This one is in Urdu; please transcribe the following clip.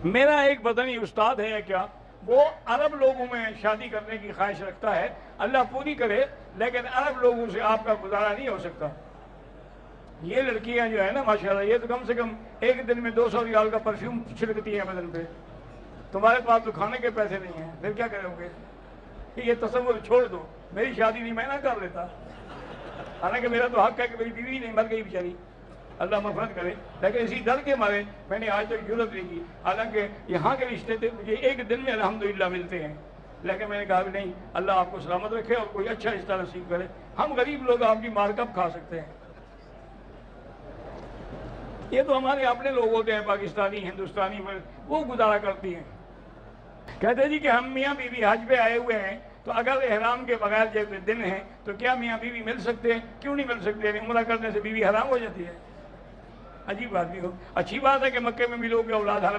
میرا ایک بدنی استاد ہے کیا، وہ عرب لوگوں میں شادی کرنے کی خواہش رکھتا ہے، اللہ پوری کرے، لیکن عرب لوگوں سے آپ کا گزارا نہیں ہو سکتا۔ یہ لڑکیاں جو ہے نا ماشاءاللہ، یہ تو کم سے کم ایک دن میں 200 ریال کا پرفیوم چھڑکتی ہیں بدن پہ، تمہارے پاس تو کھانے کے پیسے نہیں ہیں، پھر کیا کرو گے؟ یہ تصور چھوڑ دو، میری شادی نہیں میں نہ کر لیتا، حالانکہ میرا تو حق ہے کہ میری بیوی نہیں مر گئی بیچاری، اللہ مغفرت کرے، لیکن اسی ڈر کے مارے میں نے آج تک جرت نہیں کی، حالانکہ یہاں کے رشتے تھے مجھے ایک دن میں الحمدللہ ملتے ہیں، لیکن میں نے کہا نہیں، اللہ آپ کو سلامت رکھے اور کوئی اچھا رشتہ نصیب کرے، ہم غریب لوگ آپ کی مار کب کھا سکتے ہیں؟ یہ تو ہمارے اپنے لوگ ہوتے ہیں پاکستانی ہندوستانی میں، وہ گزارا کرتی ہیں۔ کہتے جی کہ ہم میاں بیوی حج پہ آئے ہوئے ہیں، تو اگر احرام کے بغیر جب دن ہیں تو کیا میاں بیوی مل سکتے ہیں؟ کیوں نہیں مل سکتے؟ عمرہ کرنے سے بیوی حرام ہو جاتی ہے؟ عجیب بات بھی ہو، اچھی بات ہے کہ مکے میں ملو گے، اولاد حرام